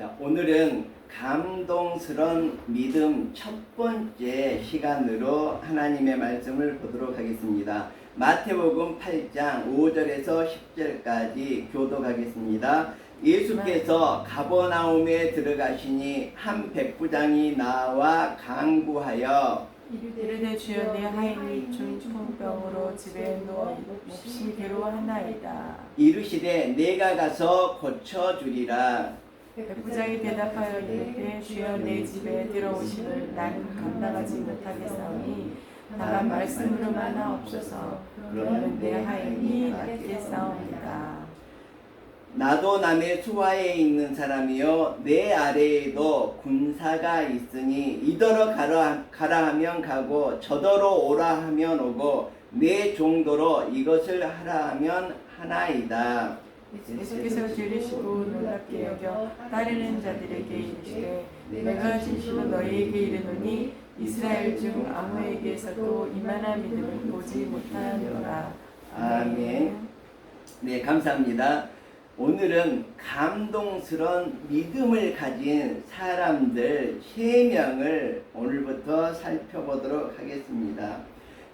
자, 오늘은 감동스러운 믿음 첫 번째 시간으로 하나님의 말씀을 보도록 하겠습니다. 마태복음 8장 5절에서 10절까지 교독하겠습니다. 예수께서 가버나움에 들어가시니 한 백부장이 나와 간구하여 이르되 주여 내 하인이 중풍병으로 집에 누워 몹시 괴로워하나이다. 이르시되 내가 가서 고쳐주리라. 백부장이 대답하여 이르되 주여 내 집에 들어오심을 나는 감당하지 못하겠사오니 다만 말씀으로만 하옵소서. 그러면 내 하인이 낫겠사옵니다. 나도 남의 수하에 있는 사람이요 내 아래에도 군사가 있으니 이더러 가라 하면 가고 저더러 오라 하면 오고 내 종도로 이것을 하라 하면 하나이다. 예수께서 들으시고 놀랍게 여겨 따르는 자들에게 이르시되 내가 진실로 너희에게 이르노니 이스라엘 중 아무에게서도 이만한 믿음을 보지 못하노라. 아멘. 네, 감사합니다. 오늘은 감동스러운 믿음을 가진 사람들 3명을 오늘부터 살펴보도록 하겠습니다.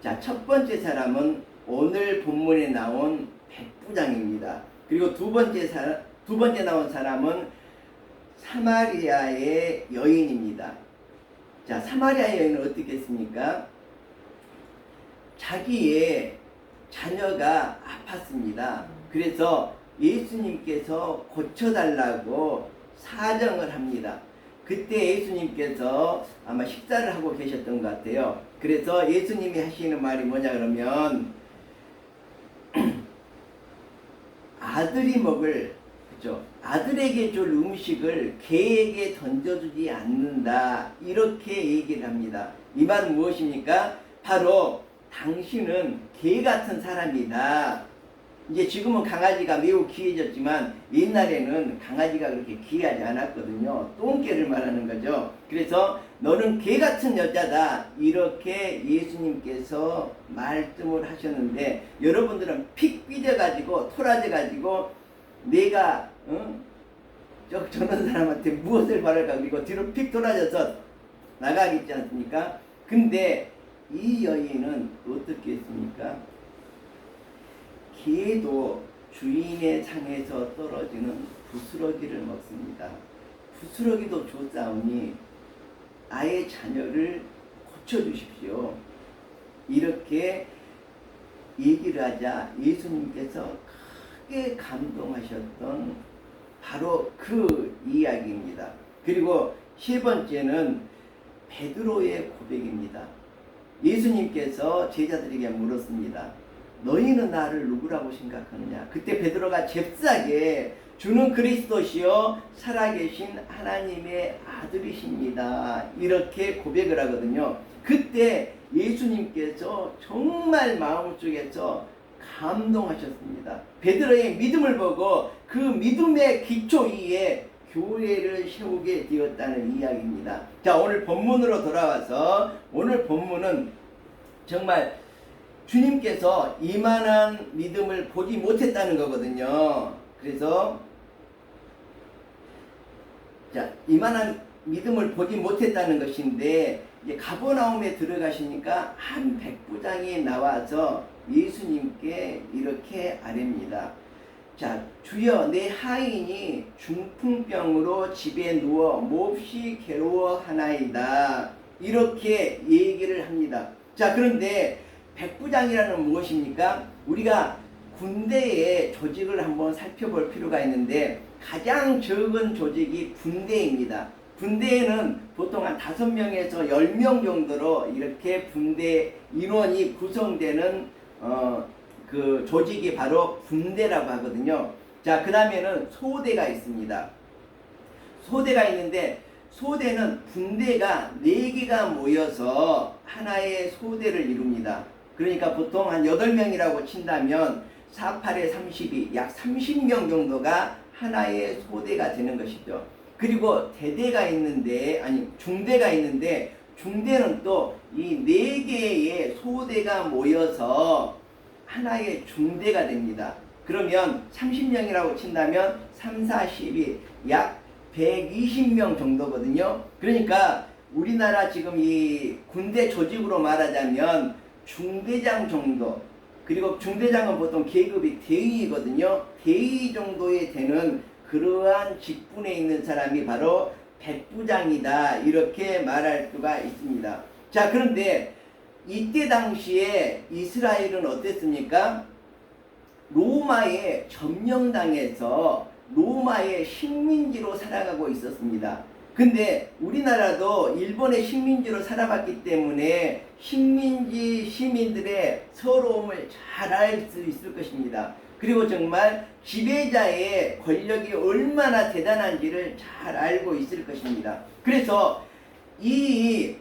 자, 첫 번째 사람은 오늘 본문에 나온 백부장입니다. 그리고 두 번째 나온 사람은 사마리아의 여인입니다. 자, 사마리아 여인은 어떻게 했습니까? 자기의 자녀가 아팠습니다. 그래서 예수님께서 고쳐달라고 사정을 합니다. 그때 예수님께서 아마 식사를 하고 계셨던 것 같아요. 그래서 예수님이 하시는 말이 뭐냐 그러면 아들이 먹을, 그죠? 아들에게 줄 음식을 개에게 던져주지 않는다. 이렇게 얘기를 합니다. 이 말은 무엇입니까? 바로 당신은 개 같은 사람이다. 이제 지금은 강아지가 매우 귀해졌지만 옛날에는 강아지가 그렇게 귀하지 않았거든요. 똥개를 말하는 거죠. 그래서 너는 개 같은 여자다. 이렇게 예수님께서 말씀을 하셨는데 여러분들은 픽 삐져가지고 토라져가지고 내가 저런 사람한테 무엇을 바랄까 그리고 뒤로 픽 돌아져서 나가겠지 않습니까? 근데 이 여인은 어떻게 했습니까? 개도 주인의 창에서 떨어지는 부스러기를 먹습니다. 부스러기도 좋사오니 아예 자녀를 고쳐주십시오. 이렇게 얘기를 하자 예수님께서 크게 감동하셨던 바로 그 이야기입니다. 그리고 세 번째는 베드로의 고백입니다. 예수님께서 제자들에게 물었습니다. 너희는 나를 누구라고 생각하느냐? 그때 베드로가 잽싸게 주는 그리스도시요 살아계신 하나님의 아들이십니다. 이렇게 고백을 하거든요. 그때 예수님께서 정말 마음속에서 감동하셨습니다. 베드로의 믿음을 보고 그 믿음의 기초 위에 교회를 세우게 되었다는 이야기입니다. 자, 오늘 본문으로 돌아와서 오늘 본문은 정말 주님께서 이만한 믿음을 보지 못했다는 거거든요. 그래서 자, 이만한 믿음을 보지 못했다는 것인데 이제 가버나움에 들어가시니까 한 백부장이 나와서 예수님께 이렇게 아뢰입니다. 자, 주여 내 하인이 중풍병으로 집에 누워 몹시 괴로워하나이다. 이렇게 얘기를 합니다. 자, 그런데 백부장이라는 무엇입니까? 우리가 군대의 조직을 한번 살펴볼 필요가 있는데 가장 적은 조직이 군대입니다. 군대에는 보통 한 5명에서 10명 정도로 이렇게 군대 인원이 구성되는 그 조직이 바로 군대라고 하거든요. 자, 그 다음에는 소대가 있습니다. 소대가 있는데 소대는 군대가 4개가 모여서 하나의 소대를 이룹니다. 그러니까 보통 한 8명이라고 친다면 4, 8에 32, 약 30명 정도가 하나의 소대가 되는 것이죠. 그리고 대대가 있는데, 아니 중대가 있는데 중대는 또 이 4개의 소대가 모여서 하나의 중대가 됩니다. 그러면 30명이라고 친다면 3, 4, 12, 약 120명 정도거든요. 그러니까 우리나라 지금 이 군대 조직으로 말하자면 중대장 정도, 그리고 중대장은 보통 계급이 대위거든요. 대위 정도에 되는 그러한 직분에 있는 사람이 바로 백부장이다, 이렇게 말할 수가 있습니다. 자, 그런데 이때 당시에 이스라엘은 어땠습니까? 로마에 점령당해서 로마의 식민지로 살아가고 있었습니다. 근데 우리나라도 일본의 식민지로 살아봤기 때문에 식민지 시민들의 서러움을 잘 알 수 있을 것입니다. 그리고 정말 지배자의 권력이 얼마나 대단한지를 잘 알고 있을 것입니다. 그래서 이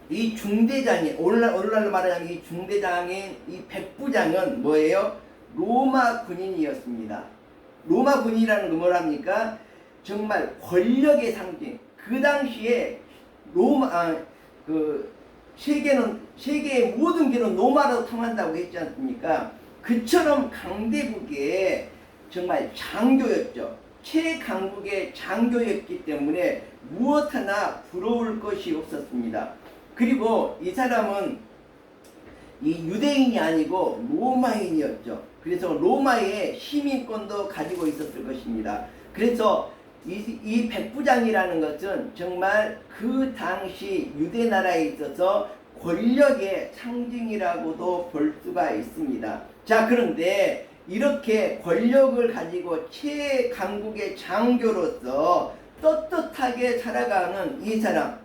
중대장이, 오늘날로 말하자면 이 중대장인 이 백부장은 뭐예요? 로마 군인이었습니다. 로마 군인이라는 건 뭐랍니까? 정말 권력의 상징. 그 당시에 세계의 모든 길은 로마로 통한다고 했지 않습니까? 그처럼 강대국의 정말 장교였죠. 최강국의 장교였기 때문에 무엇 하나 부러울 것이 없었습니다. 그리고 이 사람은 이 유대인이 아니고 로마인이었죠. 그래서 로마의 시민권도 가지고 있었을 것입니다. 그래서 이 백부장이라는 것은 정말 그 당시 유대 나라에 있어서 권력의 상징이라고도 볼 수가 있습니다. 자, 그런데 이렇게 권력을 가지고 최강국의 장교로서 떳떳하게 살아가는 이 사람,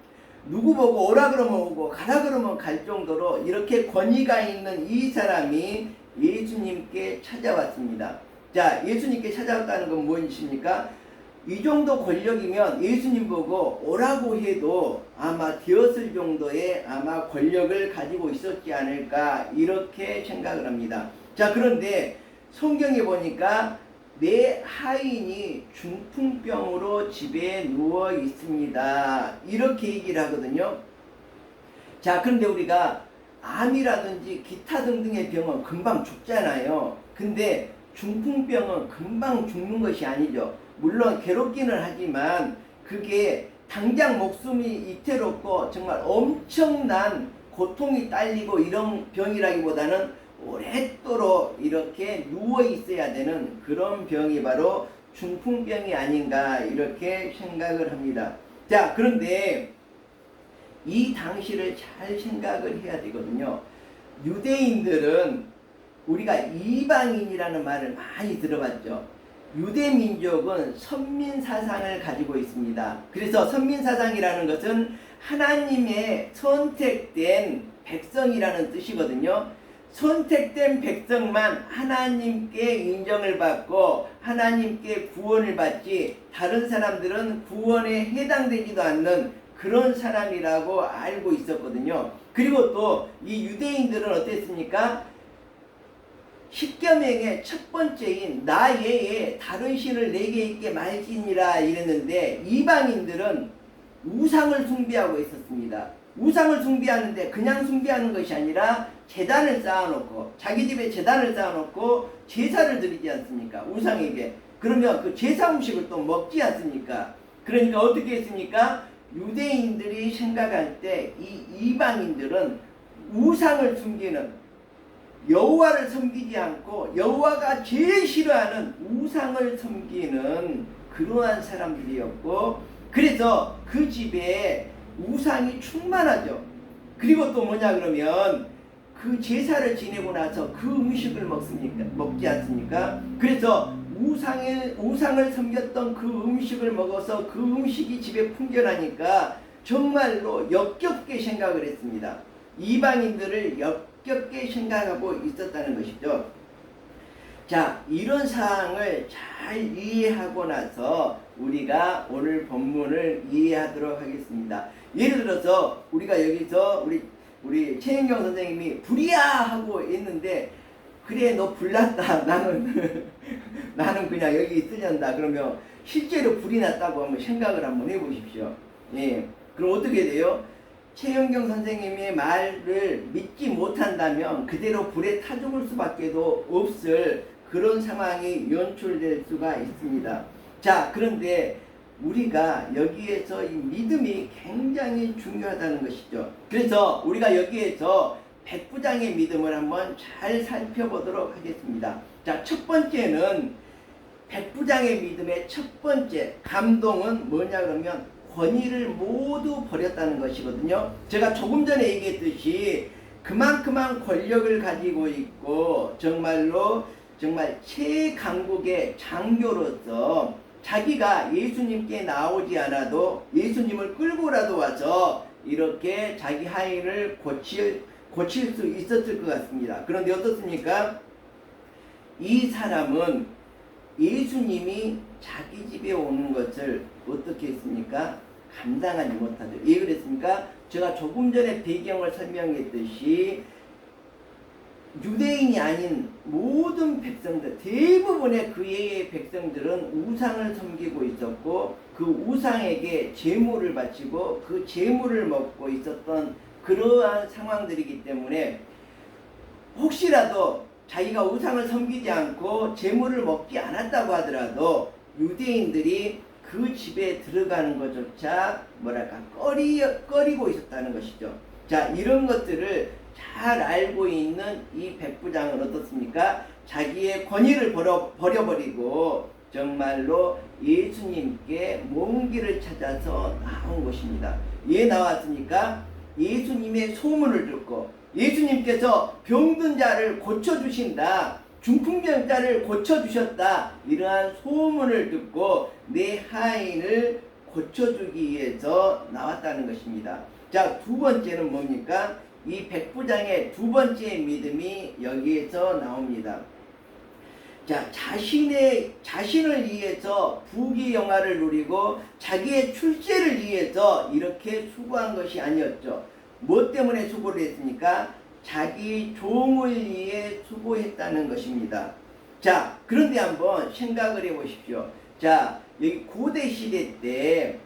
누구 보고 오라 그러면 오고 가라 그러면 갈 정도로 이렇게 권위가 있는 이 사람이 예수님께 찾아왔습니다. 자, 예수님께 찾아왔다는 건 무엇입니까? 이 정도 권력이면 예수님 보고 오라고 해도 아마 되었을 정도의 아마 권력을 가지고 있었지 않을까, 이렇게 생각을 합니다. 자, 그런데 성경에 보니까 내 하인이 중풍병으로 집에 누워 있습니다, 이렇게 얘기를 하거든요. 자, 그런데 우리가 암이라든지 기타 등등의 병은 금방 죽잖아요. 근데 중풍병은 금방 죽는 것이 아니죠. 물론 괴롭기는 하지만 그게 당장 목숨이 이태롭고 정말 엄청난 고통이 딸리고 이런 병이라기보다는 오랫도록 이렇게 누워 있어야 되는 그런 병이 바로 중풍병이 아닌가, 이렇게 생각을 합니다. 자, 그런데 이 당시를 잘 생각을 해야 되거든요. 유대인들은 우리가 이방인이라는 말을 많이 들어봤죠. 유대 민족은 선민사상을 가지고 있습니다. 그래서 선민사상이라는 것은 하나님의 선택된 백성이라는 뜻이거든요. 선택된 백성만 하나님께 인정을 받고 하나님께 구원을 받지, 다른 사람들은 구원에 해당되지도 않는 그런 사람이라고 알고 있었거든요. 그리고 또 이 유대인들은 어땠습니까? 십계명의 첫 번째인 나 외에 다른 신을 내게 있게 말지니라 이랬는데, 이방인들은 우상을 숭배하고 있었습니다. 우상을 숭배하는데 그냥 숭배하는 것이 아니라 제단을 쌓아놓고, 자기 집에 제단을 쌓아놓고 제사를 드리지 않습니까? 우상에게. 그러면 그 제사 음식을 또 먹지 않습니까? 그러니까 어떻게 했습니까? 유대인들이 생각할 때 이 이방인들은 우상을 숨기는, 여호와를 섬기지 않고 여호와가 제일 싫어하는 우상을 섬기는 그러한 사람들이었고, 그래서 그 집에 우상이 충만하죠. 그리고 또 뭐냐 그러면 그 제사를 지내고 나서 그 음식을 먹지 않습니까? 그래서 우상을 섬겼던 그 음식을 먹어서 그 음식이 집에 풍겨나니까 정말로 역겹게 생각을 했습니다. 이방인들을 역겹게 생각하고 있었다는 것이죠. 자, 이런 사항을 잘 이해하고 나서 우리가 오늘 본문을 이해하도록 하겠습니다. 예를 들어서 우리가 여기서 우리 최인경 선생님이 불이야 하고 있는데, 그래 너 불났다, 나는 그냥 여기 있으련다, 그러면 실제로 불이 났다고 한번 생각을 한번 해보십시오. 예, 그럼 어떻게 돼요? 최영경 선생님의 말을 믿지 못한다면 그대로 불에 타 죽을 수밖에 없을 그런 상황이 연출될 수가 있습니다. 자, 그런데 우리가 여기에서 이 믿음이 굉장히 중요하다는 것이죠. 그래서 우리가 여기에서 백부장의 믿음을 한번 잘 살펴보도록 하겠습니다. 자, 첫 번째는 백부장의 믿음의 첫 번째 감동은 뭐냐 그러면 권위를 모두 버렸다는 것이거든요. 제가 조금 전에 얘기했듯이 그만큼만 권력을 가지고 있고 정말로 정말 최강국의 장교로서 자기가 예수님께 나오지 않아도 예수님을 끌고라도 와서 이렇게 자기 하인을 고칠 수 있었을 것 같습니다. 그런데 어떻습니까? 이 사람은 예수님이 자기 집에 오는 것을 어떻게 했습니까? 감당하지 못하죠. 왜 그랬습니까? 제가 조금 전에 배경을 설명했듯이 유대인이 아닌 모든 백성들, 대부분의 그의 백성들은 우상을 섬기고 있었고 그 우상에게 제물을 바치고 그 제물을 먹고 있었던 그러한 상황들이기 때문에 혹시라도 자기가 우상을 섬기지 않고 제물을 먹지 않았다고 하더라도 유대인들이 그 집에 들어가는 것조차 뭐랄까 꺼리고 있었다는 것이죠. 자, 이런 것들을 잘 알고 있는 이 백부장은 어떻습니까? 자기의 권위를 버려버리고 정말로 예수님께 먼 길을 찾아서 나온 것입니다. 왜 나왔습니까? 예수님의 소문을 듣고 예수님께서 병든 자를 고쳐주신다, 중풍병자를 고쳐주셨다, 이러한 소문을 듣고 내 하인을 고쳐주기 위해서 나왔다는 것입니다. 자, 두 번째는 뭡니까? 이 백부장의 두 번째 믿음이 여기에서 나옵니다. 자, 자신을 위해서 부귀영화를 누리고 자기의 출세를 위해서 이렇게 수고한 것이 아니었죠. 뭐 때문에 수고를 했습니까? 자기 종을 위해 수고했다는 것입니다. 자, 그런데 한번 생각을 해 보십시오. 자, 여기 고대 시대 때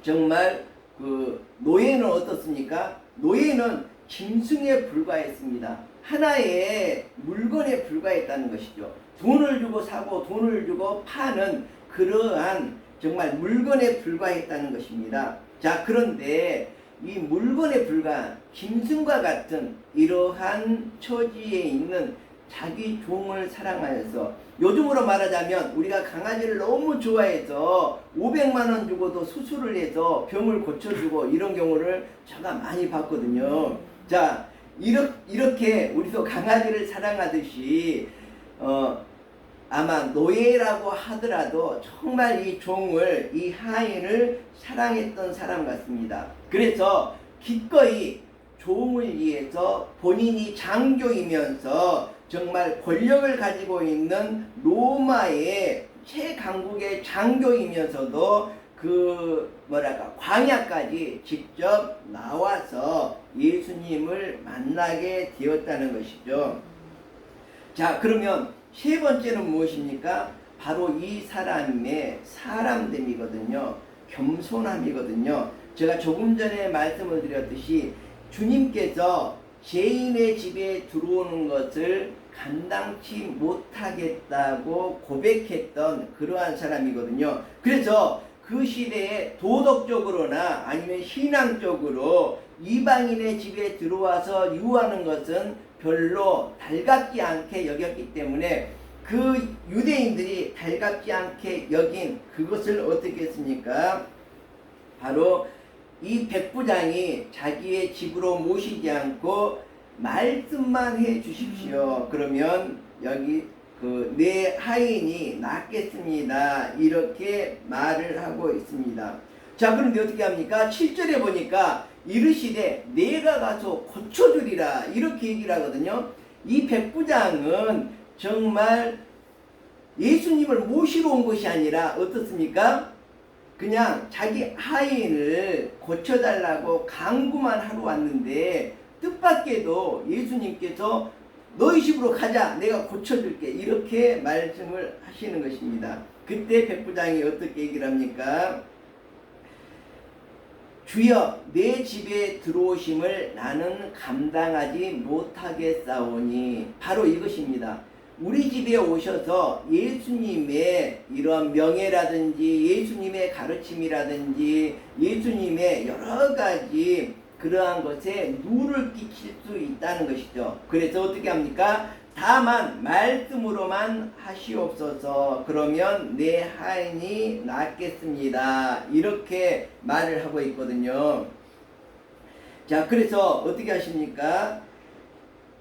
정말 그 노예는 어떻습니까? 노예는 짐승에 불과했습니다. 하나의 물건에 불과했다는 것이죠. 돈을 주고 사고 돈을 주고 파는 그러한 정말 물건에 불과했다는 것입니다. 자, 그런데 이 물건에 불과한 짐승과 같은 이러한 처지에 있는 자기 종을 사랑하여서, 요즘으로 말하자면 우리가 강아지를 너무 좋아해서 500만 원 주고도 수술을 해서 병을 고쳐주고 이런 경우를 제가 많이 봤거든요. 자, 이렇게 우리도 강아지를 사랑하듯이 아마 노예라고 하더라도 정말 이 종을, 이 하인을 사랑했던 사람 같습니다. 그래서 기꺼이 종을 위해서 본인이 장교이면서 정말 권력을 가지고 있는 로마의 최강국의 장교이면서도 그 뭐랄까 광야까지 직접 나와서 예수님을 만나게 되었다는 것이죠. 자, 그러면 세 번째는 무엇입니까? 바로 이 사람의 사람됨이거든요. 겸손함이거든요. 제가 조금 전에 말씀을 드렸듯이 주님께서 죄인의 집에 들어오는 것을 감당치 못하겠다고 고백했던 그러한 사람이거든요. 그래서 그 시대에 도덕적으로나 아니면 신앙적으로 이방인의 집에 들어와서 유하는 것은 별로 달갑지 않게 여겼기 때문에 그 유대인들이 달갑지 않게 여긴 그것을 어떻게 했습니까? 바로 이 백부장이 자기의 집으로 모시지 않고 말씀만 해 주십시오. 그러면 여기 내 하인이 낫겠습니다, 이렇게 말을 하고 있습니다. 자, 그런데 어떻게 합니까? 7절에 보니까 이르시되 내가 가서 고쳐주리라, 이렇게 얘기를 하거든요. 이 백부장은 정말 예수님을 모시러 온 것이 아니라 어떻습니까? 그냥 자기 하인을 고쳐달라고 강구만 하러 왔는데 뜻밖에도 예수님께서 너희 집으로 가자, 내가 고쳐줄게, 이렇게 말씀을 하시는 것입니다. 그때 백부장이 어떻게 얘기를 합니까? 주여, 내 집에 들어오심을 나는 감당하지 못하겠사오니, 바로 이것입니다. 우리 집에 오셔서 예수님의 이런 명예라든지 예수님의 가르침이라든지 예수님의 여러 가지 그러한 것에 누를 끼칠 수 있다는 것이죠. 그래서 어떻게 합니까? 다만 말씀으로만 하시옵소서. 그러면 내 하인이 낫겠습니다. 이렇게 말을 하고 있거든요. 자, 그래서 어떻게 하십니까?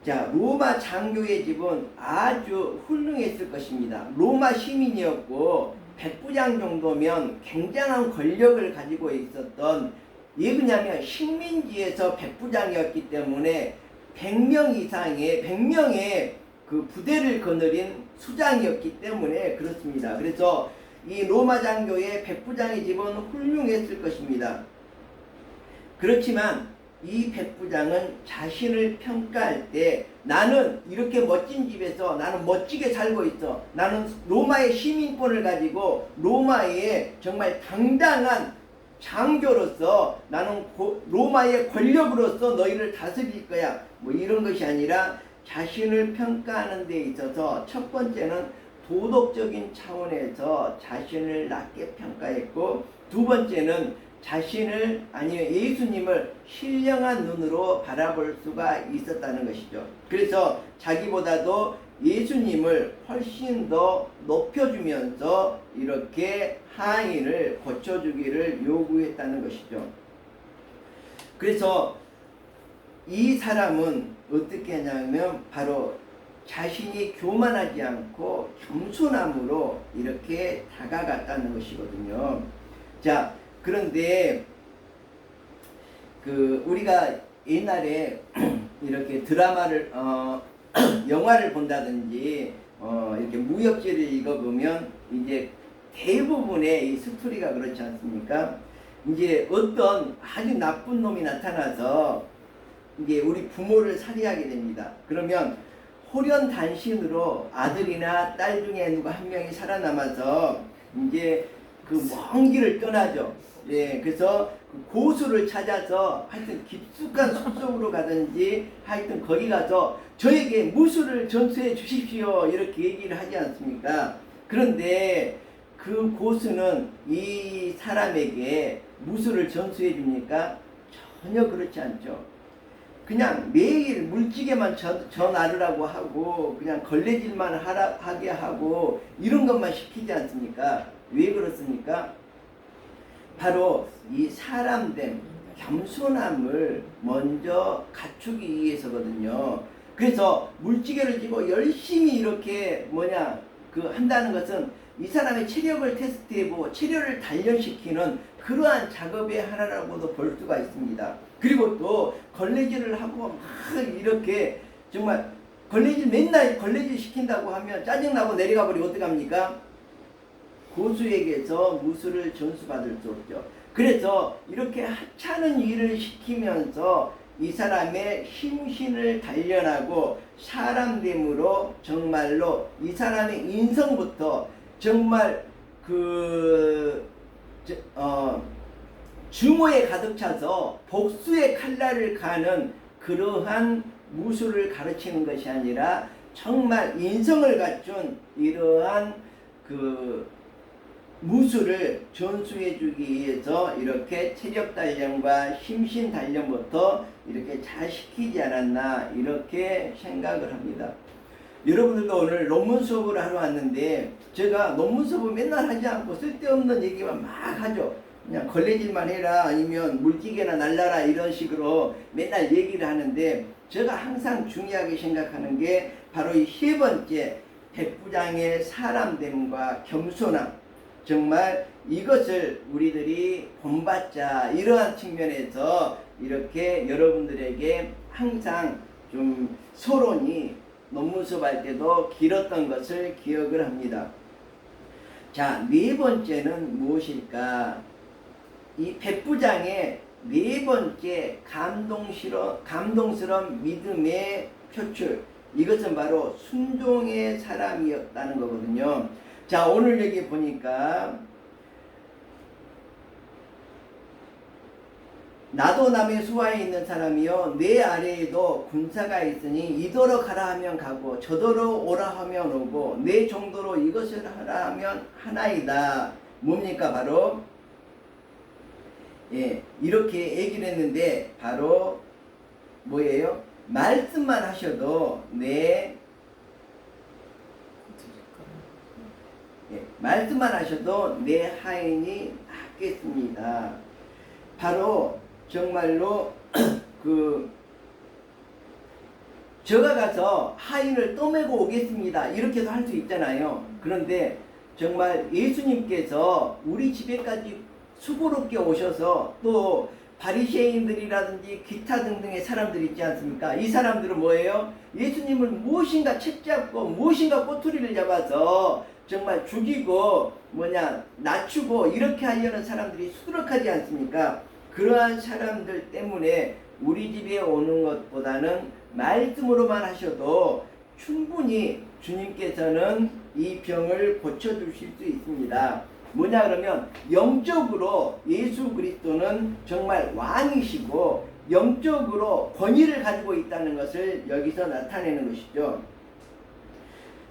자, 로마 장교의 집은 아주 훌륭했을 것입니다. 로마 시민이었고 백부장 정도면 굉장한 권력을 가지고 있었던, 왜 그러냐면 식민지에서 백부장이었기 때문에 100명의 그 부대를 거느린 수장이었기 때문에 그렇습니다. 그래서 이 로마 장교의 백부장의 집은 훌륭했을 것입니다. 그렇지만 이 백부장은 자신을 평가할 때 나는 이렇게 멋진 집에서 나는 멋지게 살고 있어. 나는 로마의 시민권을 가지고 로마의 정말 당당한 장교로서 나는 로마의 권력으로서 너희를 다스릴 거야. 뭐 이런 것이 아니라 자신을 평가하는 데 있어서 첫 번째는 도덕적인 차원에서 자신을 낮게 평가했고, 두 번째는 자신을 아니면 예수님을 신령한 눈으로 바라볼 수가 있었다는 것이죠. 그래서 자기보다도 예수님을 훨씬 더 높여주면서 이렇게 하인을 고쳐주기를 요구했다는 것이죠. 그래서 이 사람은 어떻게 하냐면 바로 자신이 교만하지 않고 겸손함으로 이렇게 다가갔다는 것이거든요. 자, 그런데 그 우리가 옛날에 이렇게 드라마를 영화를 본다든지 이렇게 무협지를 읽어보면 이제 대부분의 이 스토리가 그렇지 않습니까? 이제 어떤 아주 나쁜 놈이 나타나서 이제 우리 부모를 살해하게 됩니다. 그러면 호련단신으로 아들이나 딸 중에 누가 한 명이 살아남아서 이제 그 먼 길을 떠나죠. 예, 그래서 그 고수를 찾아서 하여튼 깊숙한 숲속으로 가든지 하여튼 거기 가서 저에게 무술을 전수해 주십시오. 이렇게 얘기를 하지 않습니까? 그런데 그 고수는 이 사람에게 무술을 전수해 줍니까? 전혀 그렇지 않죠. 그냥 매일 물찌개만 전하르라고 하고 그냥 걸레질만 하게 하고 이런 것만 시키지 않습니까? 왜 그렇습니까? 바로 이 사람됨, 겸손함을 먼저 갖추기 위해서거든요. 그래서 물찌개를 쥐고 열심히 이렇게 한다는 것은 이 사람의 체력을 테스트해보고 체력을 단련시키는 그러한 작업의 하나라고도 볼 수가 있습니다. 그리고 또 걸레질을 하고 막 이렇게 정말 맨날 걸레질 시킨다고 하면 짜증나고 내려가 버리면 어떡합니까? 고수에게서 무술을 전수받을 수 없죠. 그래서 이렇게 하찮은 일을 시키면서 이 사람의 심신을 단련하고 사람됨으로 정말로 이 사람의 인성부터 정말 증오에 가득 차서 복수의 칼날을 가는 그러한 무술을 가르치는 것이 아니라 정말 인성을 갖춘 이러한 무술을 전수해 주기 위해서 이렇게 체력 단련과 심신 단련부터 이렇게 잘 시키지 않았나 이렇게 생각을 합니다. 여러분들도 오늘 논문 수업을 하러 왔는데 제가 논문 수업을 맨날 하지 않고 쓸데없는 얘기만 막 하죠. 그냥 걸레질만 해라 아니면 물기계나 날라라 이런 식으로 맨날 얘기를 하는데 제가 항상 중요하게 생각하는 게 바로 이 세 번째 백부장의 사람됨과 겸손함, 정말 이것을 우리들이 본받자 이러한 측면에서 이렇게 여러분들에게 항상 좀 서론이 논문 수업할 때도 길었던 것을 기억을 합니다. 자, 네 번째는 무엇일까? 이 백부장의 네 번째 감동스러운 믿음의 표출, 이것은 바로 순종의 사람이었다는 거거든요. 자, 오늘 여기 보니까 나도 남의 수하에 있는 사람이요 내 아래에도 군사가 있으니 이더러 가라 하면 가고 저더러 오라 하면 오고 내 정도로 이것을 하라 하면 하나이다. 뭡니까? 바로 이렇게 얘기를 했는데 바로 뭐예요? 말씀만 하셔도 말씀만 하셔도 내 하인이 낫겠습니다. 바로 정말로 저가 가서 하인을 떠매고 오겠습니다. 이렇게도 할 수 있잖아요. 그런데 정말 예수님께서 우리 집에까지 수고롭게 오셔서 또 바리새인들이라든지 기타 등등의 사람들 있지 않습니까? 이 사람들은 뭐예요? 예수님을 무엇인가 책잡고 무엇인가 꼬투리를 잡아서 정말 죽이고 낮추고 이렇게 하려는 사람들이 수두룩하지 않습니까? 그러한 사람들 때문에 우리 집에 오는 것보다는 말씀으로만 하셔도 충분히 주님께서는 이 병을 고쳐주실 수 있습니다. 뭐냐 그러면 영적으로 예수 그리스도는 정말 왕이시고 영적으로 권위를 가지고 있다는 것을 여기서 나타내는 것이죠.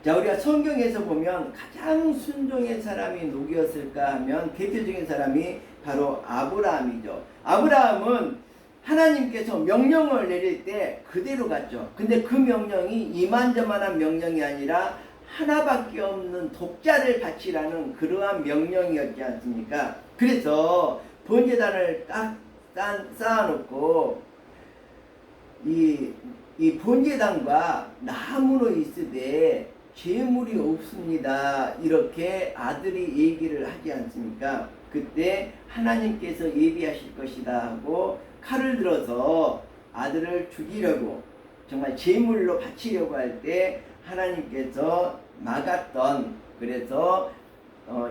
자, 우리가 성경에서 보면 가장 순종의 사람이 누구였을까 하면 대표적인 사람이 바로 아브라함이죠. 아브라함은 하나님께서 명령을 내릴 때 그대로 갔죠. 근데 그 명령이 이만저만한 명령이 아니라 하나밖에 없는 독자를 바치라는 그러한 명령이었지 않습니까? 그래서 번제단을 딱 쌓아놓고 이 번제단과 나무로 있으되 재물이 없습니다. 이렇게 아들이 얘기를 하지 않습니까? 그때 하나님께서 예비하실 것이다 하고 칼을 들어서 아들을 죽이려고 정말 제물로 바치려고 할 때 하나님께서 막았던, 그래서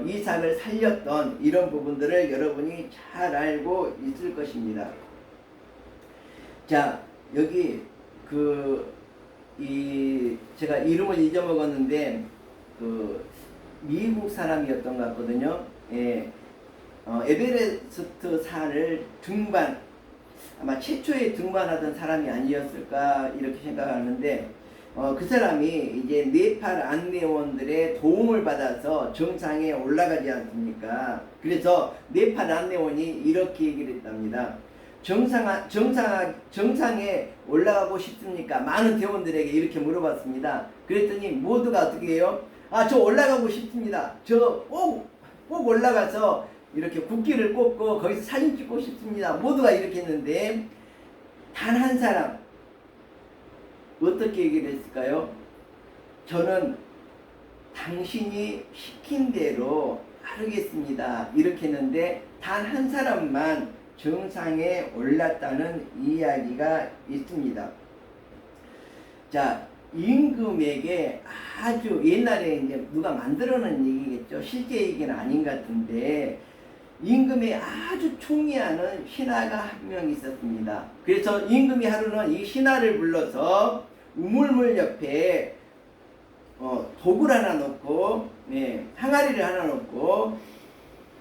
이삭을 살렸던 이런 부분들을 여러분이 잘 알고 있을 것입니다. 자, 여기 제가 이름을 잊어먹었는데 미국 사람이었던 것 같거든요. 에베레스트 산을 아마 최초에 등반하던 사람이 아니었을까 이렇게 생각하는데 그 사람이 이제 네팔 안내원들의 도움을 받아서 정상에 올라가지 않습니까? 그래서 네팔 안내원이 이렇게 얘기를 했답니다. 정상에 올라가고 싶습니까? 많은 대원들에게 이렇게 물어봤습니다. 그랬더니 모두가 어떻게 해요? 저 올라가고 싶습니다. 저 꼭 올라가서 이렇게 국기를 꽂고 거기서 사진 찍고 싶습니다. 모두가 이렇게 했는데 단 한 사람 어떻게 얘기를 했을까요? 저는 당신이 시킨 대로 하겠습니다. 이렇게 했는데 단 한 사람만 정상에 올랐다는 이야기가 있습니다. 자, 임금에게 아주 옛날에 이제 누가 만들어낸 얘기겠죠. 실제 얘기는 아닌 것 같은데 임금의 아주 총애하는 신하가 한 명 있었습니다. 그래서 임금이 하루는 이 신하를 불러서 우물물 옆에 독을 하나 놓고 항아리를 하나 놓고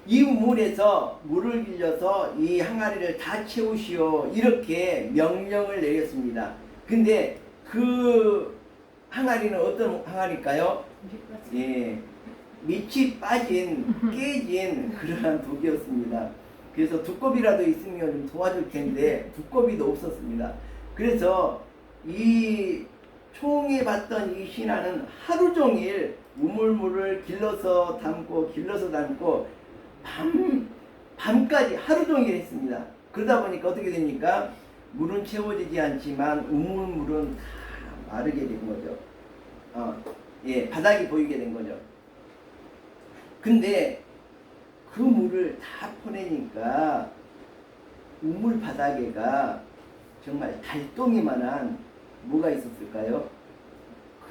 이 우물에서 물을 빌려서 이 항아리를 다 채우시오 이렇게 명령을 내렸습니다. 근데 그 항아리는 어떤 항아리일까요? 밑이 빠진 깨진 그러한 독이었습니다. 그래서 두꺼비라도 있으면 좀 도와줄 텐데 두꺼비도 없었습니다. 그래서 이 총에 받던 이 신하는 하루 종일 우물물을 길러서 담고 밤까지 하루 종일 했습니다. 그러다 보니까 어떻게 됩니까? 물은 채워지지 않지만 우물물은 다 마르게 된 거죠. 바닥이 보이게 된 거죠. 근데 그 물을 다 퍼내니까 우물 바닥에가 정말 달덩이만한 뭐가 있었을까요?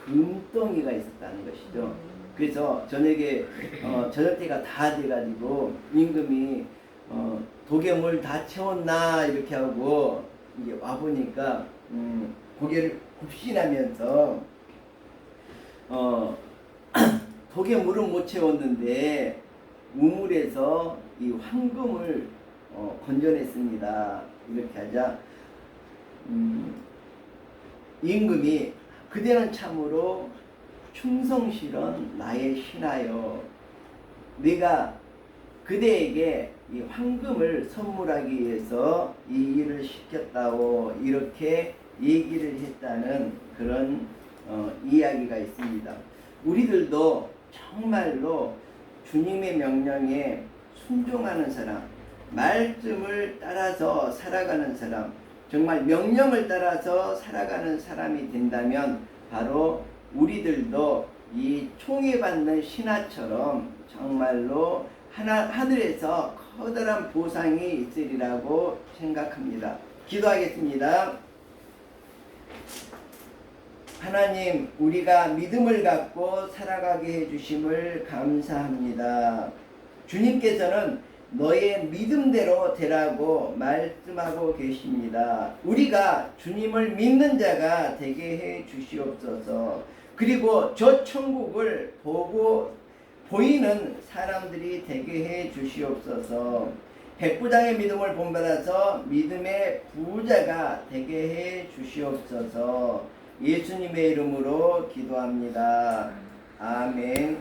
금덩이가 있었다는 것이죠. 그래서 저녁에 저녁 때가 다 돼가지고 임금이 도개물 다 채웠나 이렇게 하고 이제 와 보니까 고개를 굽신하면서 도개물은 못 채웠는데 우물에서 이 황금을 건져냈습니다. 이렇게 하자 임금이 그대는 참으로 충성스런 나의 신하여 내가 그대에게 이 황금을 선물하기 위해서 이 일을 시켰다고 이렇게 얘기를 했다는 그런 이야기가 있습니다. 우리들도 정말로 주님의 명령에 순종하는 사람, 말씀을 따라서 살아가는 사람, 정말 명령을 따라서 살아가는 사람이 된다면 바로 우리들도 이 총애받는 신하처럼 정말로 하늘에서 커다란 보상이 있으리라고 생각합니다. 기도하겠습니다. 하나님, 우리가 믿음을 갖고 살아가게 해주심을 감사합니다. 주님께서는 너의 믿음대로 되라고 말씀하고 계십니다. 우리가 주님을 믿는 자가 되게 해 주시옵소서. 그리고 저 천국을 보이는 사람들이 되게 해 주시옵소서. 백부장의 믿음을 본받아서 믿음의 부자가 되게 해 주시옵소서. 예수님의 이름으로 기도합니다. 아멘.